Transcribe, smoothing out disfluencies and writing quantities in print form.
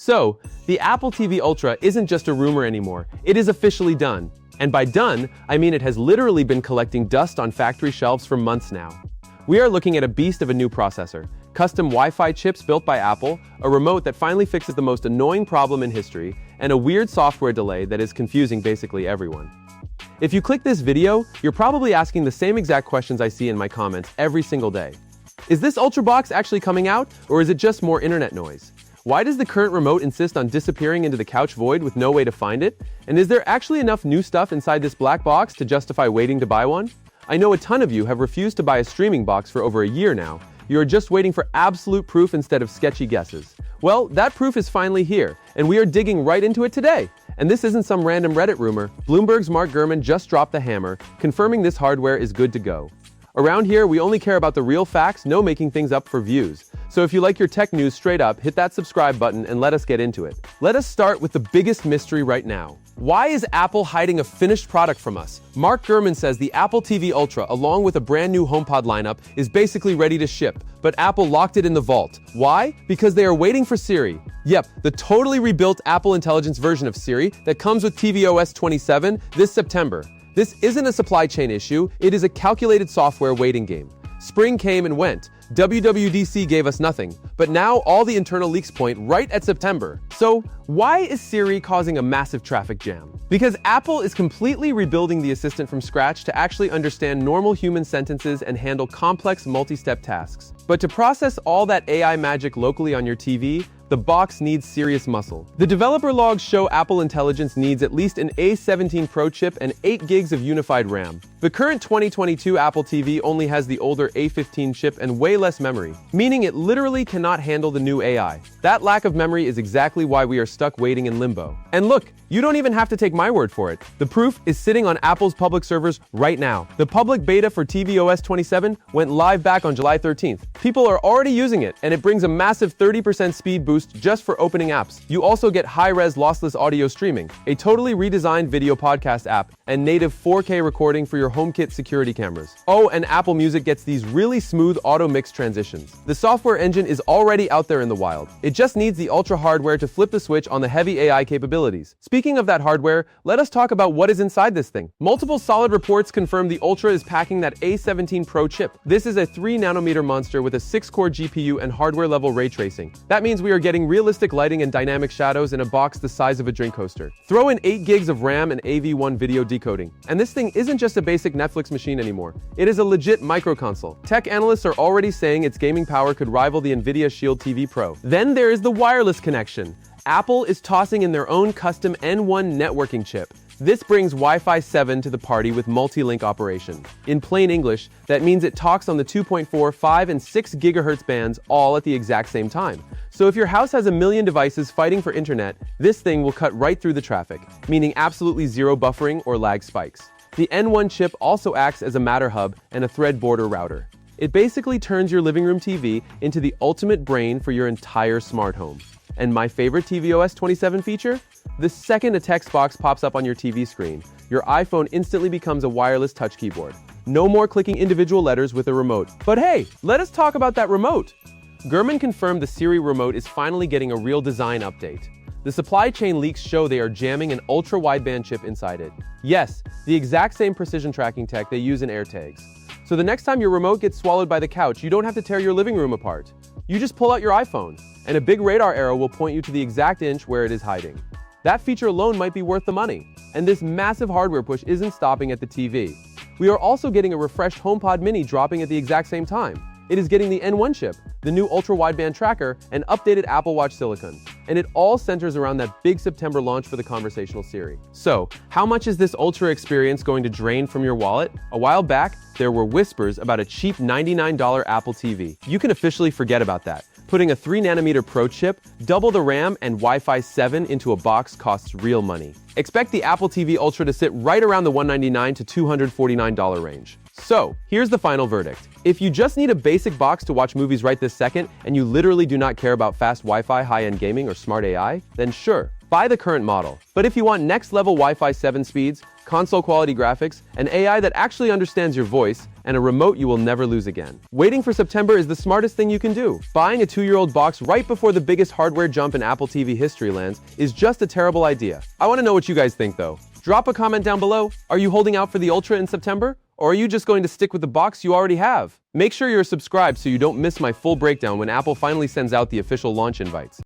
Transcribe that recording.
So, the Apple TV Ultra isn't just a rumor anymore, it is officially done. And by done, I mean it has literally been collecting dust on factory shelves for months now. We are looking at a beast of a new processor, custom Wi-Fi chips built by Apple, a remote that finally fixes the most annoying problem in history, and a weird software delay that is confusing basically everyone. If you click this video, you're probably asking the same exact questions I see in my comments every single day. Is this Ultrabox actually coming out, or is it just more internet noise? Why does the current remote insist on disappearing into the couch void with no way to find it? And is there actually enough new stuff inside this black box to justify waiting to buy one? I know a ton of you have refused to buy a streaming box for over a year now. You are just waiting for absolute proof instead of sketchy guesses. Well, that proof is finally here, and we are digging right into it today. And this isn't some random Reddit rumor. Bloomberg's Mark Gurman just dropped the hammer, confirming this hardware is good to go. Around here, we only care about the real facts, no making things up for views. So if you like your tech news straight up, hit that subscribe button and let us get into it. Let us start with the biggest mystery right now. Why is Apple hiding a finished product from us? Mark Gurman says the Apple TV Ultra, along with a brand new HomePod lineup, is basically ready to ship, but Apple locked it in the vault. Why? Because they are waiting for Siri. Yep, the totally rebuilt Apple Intelligence version of Siri that comes with tvOS 27 this September. This isn't a supply chain issue, it is a calculated software waiting game. Spring came and went. WWDC gave us nothing, but now all the internal leaks point right at September. So why is Siri causing a massive traffic jam? Because Apple is completely rebuilding the assistant from scratch to actually understand normal human sentences and handle complex multi-step tasks. But to process all that AI magic locally on your TV, the box needs serious muscle. The developer logs show Apple Intelligence needs at least an A17 Pro chip and 8 gigs of unified RAM. The current 2022 Apple TV only has the older A15 chip and way less memory, meaning it literally cannot handle the new AI. That lack of memory is exactly why we are stuck waiting in limbo. And look, you don't even have to take my word for it. The proof is sitting on Apple's public servers right now. The public beta for tvOS 27 went live back on July 13th. People are already using it, and it brings a massive 30% speed boost just for opening apps. You also get high-res lossless audio streaming, a totally redesigned video podcast app, and native 4K recording for your HomeKit security cameras. Oh, and Apple Music gets these really smooth auto-mix transitions. The software engine is already out there in the wild. It just needs the Ultra hardware to flip the switch on the heavy AI capabilities. Speaking of that hardware, let us talk about what is inside this thing. Multiple solid reports confirm the Ultra is packing that A17 Pro chip. This is a 3nm monster with a 6-core GPU and hardware-level ray tracing. That means we are getting realistic lighting and dynamic shadows in a box the size of a drink coaster. Throw in 8 gigs of RAM and AV1 video decoding. And this thing isn't just a basic Netflix machine anymore. It is a legit micro console. Tech analysts are already saying its gaming power could rival the Nvidia Shield TV Pro. Then there is the wireless connection. Apple is tossing in their own custom N1 networking chip. This brings Wi-Fi 7 to the party with multi-link operation. In plain English, that means it talks on the 2.4, 5, and 6 GHz bands all at the exact same time. So if your house has a million devices fighting for internet, this thing will cut right through the traffic, meaning absolutely zero buffering or lag spikes. The N1 chip also acts as a Matter hub and a thread border router. It basically turns your living room TV into the ultimate brain for your entire smart home. And my favorite tvOS 27 feature? The second a text box pops up on your TV screen, your iPhone instantly becomes a wireless touch keyboard. No more clicking individual letters with a remote. But hey, let us talk about that remote. Gurman confirmed the Siri remote is finally getting a real design update. The supply chain leaks show they are jamming an ultra-wideband chip inside it. Yes, the exact same precision tracking tech they use in AirTags. So the next time your remote gets swallowed by the couch, you don't have to tear your living room apart. You just pull out your iPhone, and a big radar arrow will point you to the exact inch where it is hiding. That feature alone might be worth the money. And this massive hardware push isn't stopping at the TV. We are also getting a refreshed HomePod Mini dropping at the exact same time. It is getting the N1 chip, the new ultra-wideband tracker, and updated Apple Watch silicon. And it all centers around that big September launch for the conversational Siri. So, how much is this Ultra experience going to drain from your wallet? A while back, there were whispers about a cheap $99 Apple TV. You can officially forget about that. Putting a 3nm Pro chip, double the RAM, and Wi-Fi 7 into a box costs real money. Expect the Apple TV Ultra to sit right around the $199 to $249 range. So, here's the final verdict. If you just need a basic box to watch movies right this second, and you literally do not care about fast Wi-Fi, high-end gaming, or smart AI, then sure, buy the current model. But if you want next-level Wi-Fi 7 speeds, console-quality graphics, an AI that actually understands your voice, and a remote you will never lose again. Waiting for September is the smartest thing you can do. Buying a 2-year-old box right before the biggest hardware jump in Apple TV history lands is just a terrible idea. I want to know what you guys think, though. Drop a comment down below. Are you holding out for the Ultra in September? Or are you just going to stick with the box you already have? Make sure you're subscribed so you don't miss my full breakdown when Apple finally sends out the official launch invites.